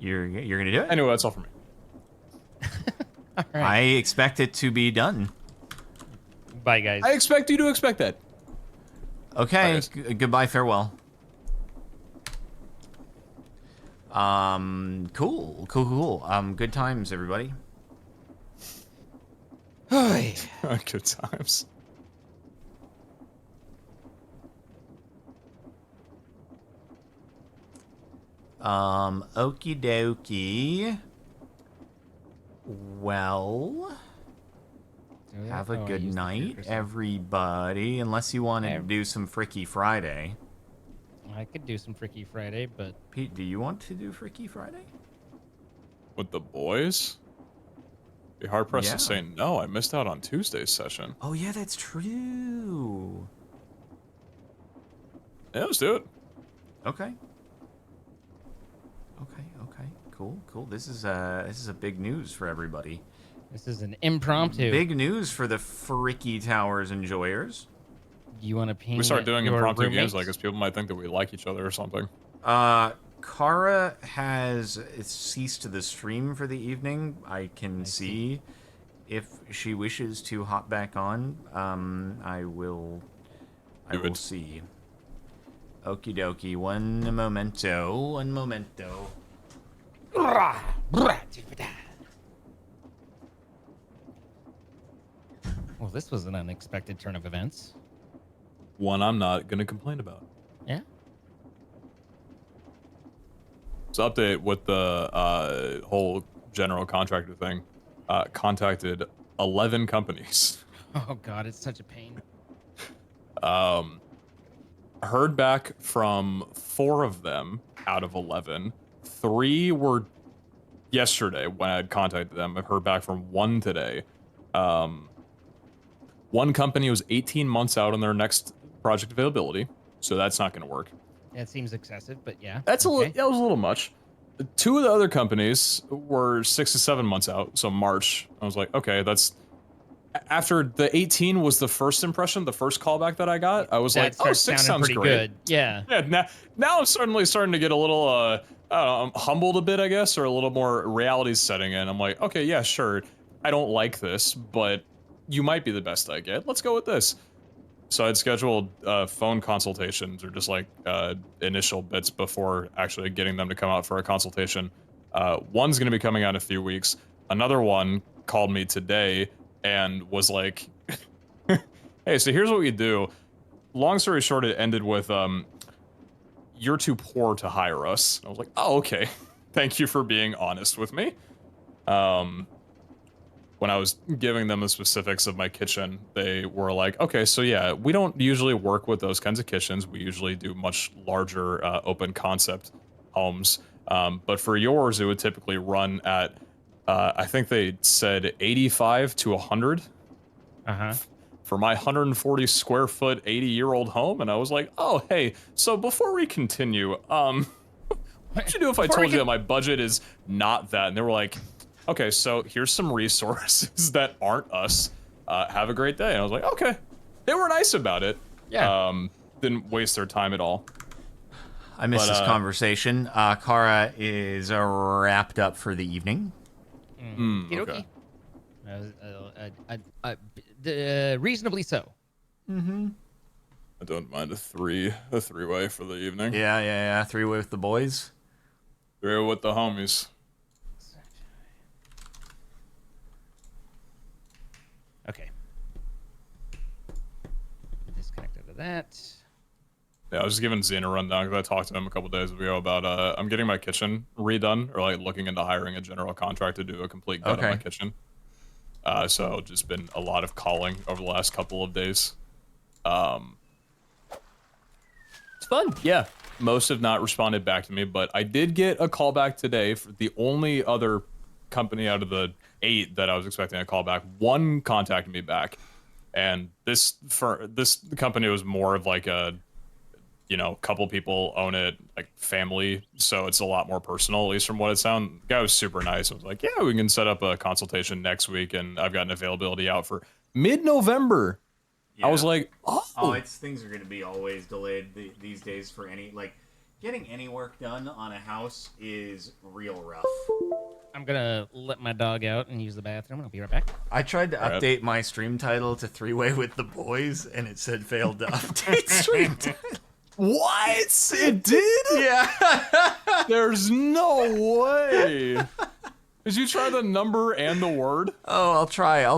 You're gonna do it? Anyway, that's all for me. All right. I expect it to be done. Bye, guys. I expect you to expect that. Okay. Bye, Goodbye. Farewell. Cool. Good times, everybody. Good times. Okie dokie. Well, have a good night, everybody. Unless you wanted to do some Freaky Friday. I could do some Freaky Friday, but... Pete, do you want to do Freaky Friday? With the boys? Be hard pressed to say no. I missed out on Tuesday's session. Oh yeah, that's true. Yeah, let's do it. Okay. Cool. This is a big news for everybody. This is an impromptu. Big news for the Freaky Towers enjoyers. Do you want to ping? We start doing impromptu roommates? games like this, people might think that we like each other or something. Kara has ceased the stream for the evening. I can see. If she wishes to hop back on, I will see. Okie dokie. One momento. Well, this was an unexpected turn of events. One I'm not going to complain about. Yeah. So update with the whole general contractor thing. Contacted 11 companies. Oh God, it's such a pain. Heard back from 4 of them out of 11. 3 were yesterday when I had contacted them. I've heard back from 1 today. One company was 18 months out on their next project availability, so that's not going to work. That seems excessive, but yeah. That was a little much. 2 of the other companies were 6 to 7 months out, so March. I was like, okay, that's... After the 18 was the first impression, the first callback that I got, I was like, oh, 6 sounds pretty great. Good. Yeah. Yeah. Now I'm certainly starting to get a little, I don't know, I'm humbled a bit, I guess, or a little more reality setting in. I'm like, okay, yeah, sure. I don't like this, but you might be the best I get. Let's go with this. So I'd scheduled phone consultations or just like initial bits before actually getting them to come out for a consultation. One's going to be coming out in a few weeks. Another one called me today and was like, hey, so here's what we do. Long story short, it ended with, you're too poor to hire us. I was like, oh, okay. Thank you for being honest with me. When I was giving them the specifics of my kitchen, they were like, okay, so yeah, we don't usually work with those kinds of kitchens. We usually do much larger open concept homes. But for yours, it would typically run at, I think they said 85 to 100. For my 140 square foot, 80-year-old home. And I was like, oh, hey, so before we continue, what would you do if I told you that my budget is not that? And they were like, okay, so here's some resources that aren't us. Have a great day. And I was like, okay. They were nice about it. Yeah. Didn't waste their time at all. I missed this conversation. Kara is wrapped up for the evening. Okay. Reasonably so. I don't mind a three-way for the evening. Yeah. 3-way with the boys. 3-way with the homies. Okay. Disconnect out of that. Yeah, I was just giving Zane a rundown because I talked to him a couple days ago about I'm getting my kitchen redone, or like looking into hiring a general contractor to do a complete gut of my kitchen. So just been a lot of calling over the last couple of days. It's fun. Yeah, most have not responded back to me, but I did get a call back today for the only other company out of the 8 that I was expecting a call back. 1 contacted me back, and this company was more of like a, you know, couple people own it, like family, so it's a lot more personal, at least from what it sounded. The guy was super nice. I was like, yeah, we can set up a consultation next week, and I've got an availability out for mid-November. Yeah. I was like, oh, things are going to be always delayed these days for any, like, Getting any work done on a house is real rough. I'm gonna let my dog out and use the bathroom. I'll be right back. I tried to Alright. update my stream title to 3-Way with the Boys, and it said failed to update stream title. What? It did? Yeah. There's no way. Did you try the number and the word? Oh, I'll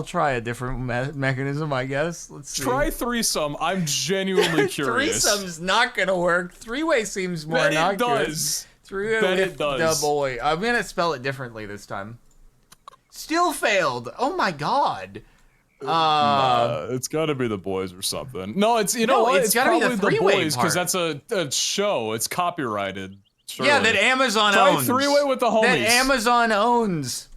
try a different mechanism, I guess. Let's see. Try threesome. I'm genuinely curious. Threesome's not gonna work. 3-Way seems more Bet it innocuous. does. 3-Way Bet with it does. the boy. I'm gonna spell it differently this time. Still failed. Oh my god. It's got to be the boys or something. No, it's you know No, what? it's gotta be the probably the three-way boys because part. that's a show. It's copyrighted. Surely. Yeah, that Amazon Try owns. 3-Way with the homies. That Amazon owns.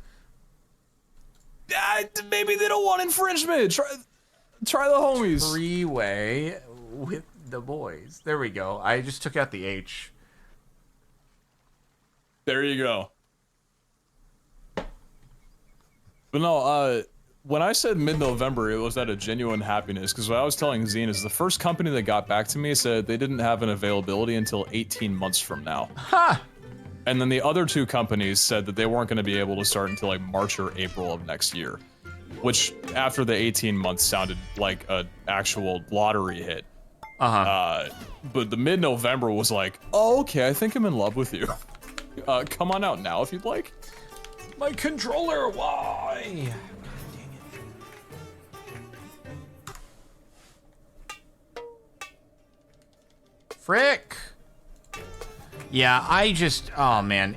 Maybe they don't want infringement. Try the homies. 3-Way with the boys. There we go. I just took out the H. There you go. But no, when I said mid-November, it was out of genuine happiness, because what I was telling Zine is the first company that got back to me said they didn't have an availability until 18 months from now. Ha! And then the other two companies said that they weren't going to be able to start until like March or April of next year, which after the 18 months sounded like an actual lottery hit. But the mid-November was like, oh, okay, I think I'm in love with you. Come on out now if you'd like. My controller, why? Frick. Yeah, oh man,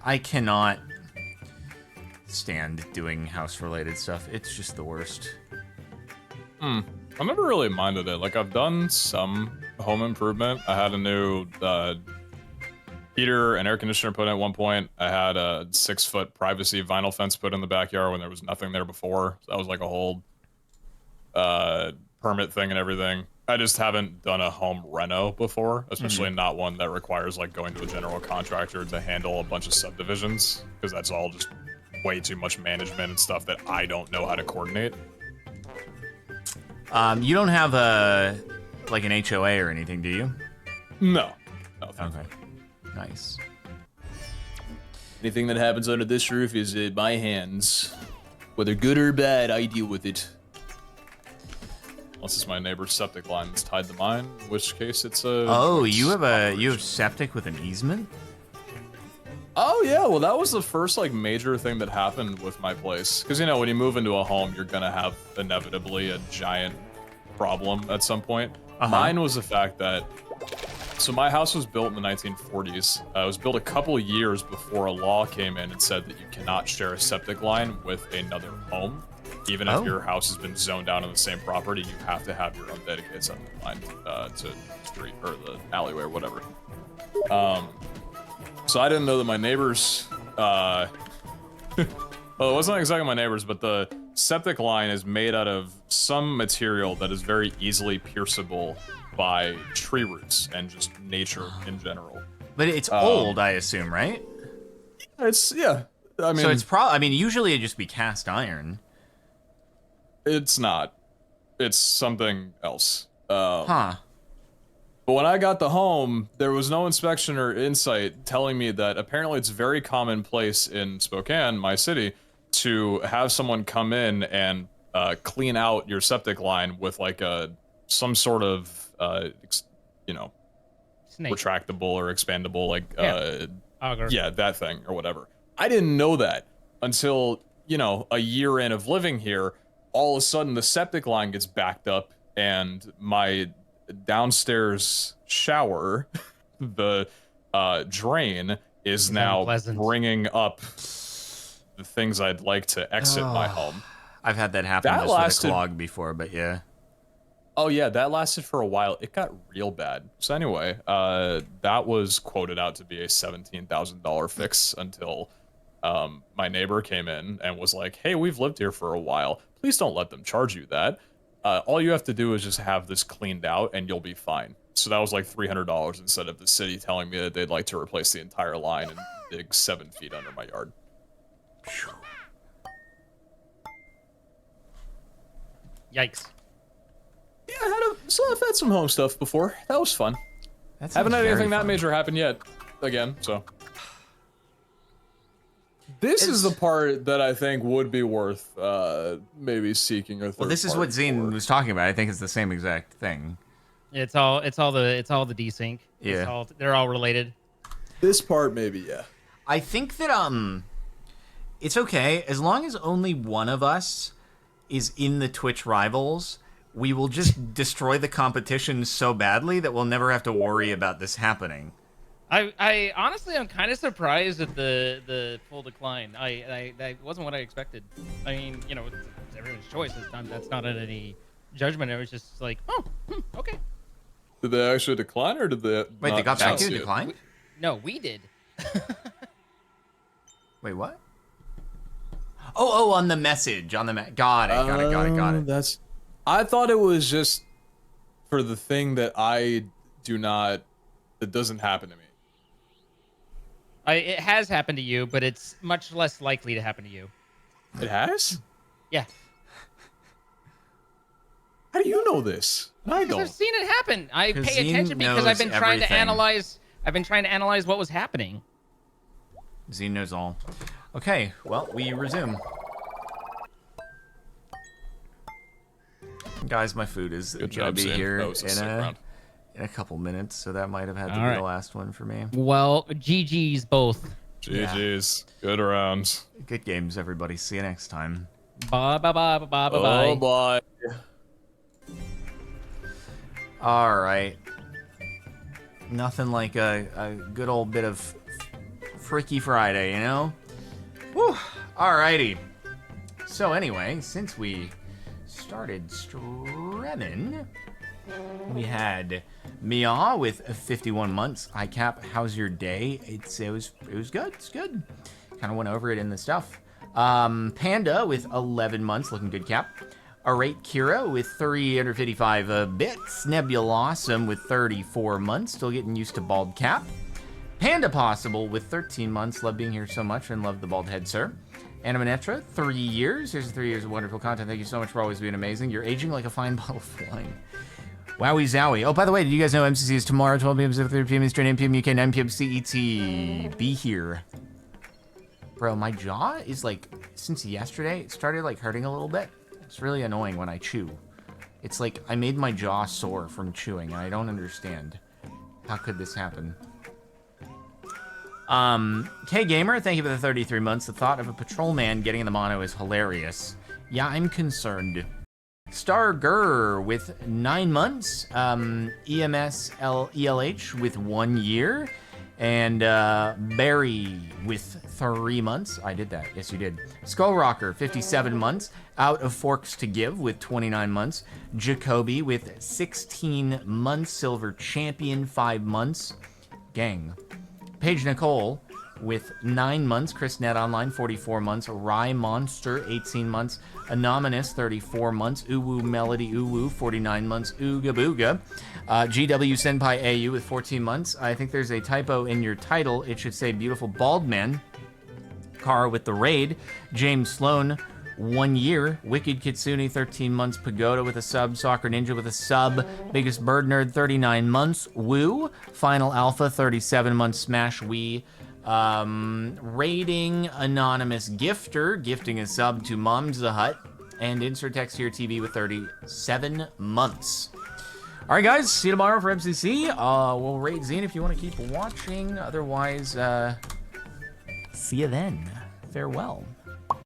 I cannot stand doing house-related stuff. It's just the worst. I never really minded it. Like, I've done some home improvement. I had a new heater and air conditioner put in at one point. I had a 6-foot privacy vinyl fence put in the backyard when there was nothing there before. So that was like a whole permit thing and everything. I just haven't done a home reno before, especially not one that requires like going to a general contractor to handle a bunch of subdivisions, because that's all just way too much management and stuff that I don't know how to coordinate. You don't have like an HOA or anything, do you? No. Okay. Nice. Anything that happens under this roof is in my hands. Whether good or bad, I deal with it. Unless it's my neighbor's septic line that's tied to mine, in which case it's a... Oh, you have septic with an easement? Oh yeah, well that was the first like major thing that happened with my place. Because you know, when you move into a home, you're gonna have inevitably a giant problem at some point. Mine was the fact that, so my house was built in the 1940s. It was built a couple years before a law came in and said that you cannot share a septic line with another home. Even if your house has been zoned out on the same property, you have to have your own dedicated septic line to the street or the alleyway or whatever. So I didn't know that my neighbors, well, it wasn't exactly my neighbors, but the septic line is made out of some material that is very easily pierceable by tree roots and just nature in general. But it's old, I assume, right? Yeah. I mean, So it's usually it'd just be cast iron. it's not. It's something else. Huh. But when I got the home, there was no inspection or insight telling me that apparently it's very commonplace in Spokane, my city, to have someone come in and clean out your septic line with like some sort of Snake. retractable or expandable, like Auger. yeah, that thing or whatever. I didn't know that until, you know, a year in of living here. All of a sudden the septic line gets backed up and my downstairs shower, the drain is now unpleasant. bringing up the things I'd like to exit my home. I've had that happen That just lasted- with a clog before, but yeah. Oh yeah, that lasted for a while. It got real bad. So anyway, that was quoted out to be a $17,000 fix until my neighbor came in and was like, hey, we've lived here for a while. Please don't let them charge you that. All you have to do is just have this cleaned out and you'll be fine. So that was like $300 instead of the city telling me that they'd like to replace the entire line and dig 7 feet under my yard. Yikes. Yeah, I've had some home stuff before. That was fun. That Haven't sounds had very anything that fun. major happen yet. Again, so. This is the part that I think would be worth maybe seeking a third Well, this is what party Zine for. was talking about. I think it's the same exact thing. It's all the desync. Yeah. They're all related. This part, maybe, yeah. I think that it's okay as long as only one of us is in the Twitch rivals. We will just destroy the competition so badly that we'll never have to worry about this happening. I honestly I'm kind of surprised at the full decline. That wasn't what I expected. I mean, you know, it's everyone's choice. That's not any judgment. It was just like, oh, okay. Did they actually decline, or did they? Wait, they not got back announce to it? decline? No, we did. Wait, what? Oh, on the message, got it. Got it. That's. I thought it was just for the thing that I do not. That doesn't happen to me. It has happened to you, but it's much less likely to happen to you. It has? Yeah. How do you know this? I Because don't. I've seen it happen. I 'Cause pay Zine attention because I've knows been trying to everything. analyze. I've been trying to analyze what was happening. Zine knows all. Okay, well, we resume. Guys, my food is Good gonna job, be Zane. here That was a sick round. in a couple minutes, so that might have had to All be right. the last one for me. Well, GG's both. GG's. Good rounds. Good games, everybody. See you next time. Bye bye bye bye bye bye. Oh boy. All right. Nothing like a good old bit of Freaky Friday, you know? Whew. Alrighty. So anyway, since we started streaming, we had Mia with 51 months. Hi Cap, how's your day? It was good. It's good. Kind of went over it in the stuff. Panda with 11 months, looking good, Cap. Arate Kira with 355 bits. Nebulosum with 34 months, still getting used to bald Cap. Panda Possible with 13 months, love being here so much and love the bald head, sir. Animanetra, 3 years. Here's 3 years of wonderful content. Thank you so much for always being amazing. You're aging like a fine bottle of wine. Wowie zowie. Oh, by the way, did you guys know MCC is tomorrow, 12 p.m. Pacific, 3 p.m. Eastern, 8 p.m. UK, 9 p.m. CET. Be here. Bro, my jaw is like, since yesterday, it started like hurting a little bit. It's really annoying when I chew. It's like I made my jaw sore from chewing, and I don't understand. How could this happen? K-Gamer, thank you for the 33 months. The thought of a patrolman getting in the mono is hilarious. Yeah, I'm concerned. Stargur with 9 months. ELH with 1 year. And Barry with 3 months. I did that. Yes, you did. Skull Rocker, 57 months. Out of Forks to Give with 29 months. Jacoby with 16 months. Silver Champion, 5 months. Gang. Paige Nicole with 9 months. Chris Net Online, 44 months. Rye Monster, 18 months. Anonymous, 34 months. Uwu Melody Uwu, 49 months. Ooga Booga. GW Senpai AU with 14 months. I think there's a typo in your title. It should say Beautiful Bald Man. Kara with the raid. James Sloan, 1 year. Wicked Kitsune, 13 months. Pagoda with a sub. Soccer Ninja with a sub. Biggest Bird Nerd, 39 months. Woo. Final Alpha, 37 months. Smash Wii. Rating Anonymous Gifter, gifting a sub to Mom's the Hut. And Insert Text Here TV with 37 months. All right, guys. See you tomorrow for MCC. We'll rate Zine if you want to keep watching. Otherwise, see you then. Farewell.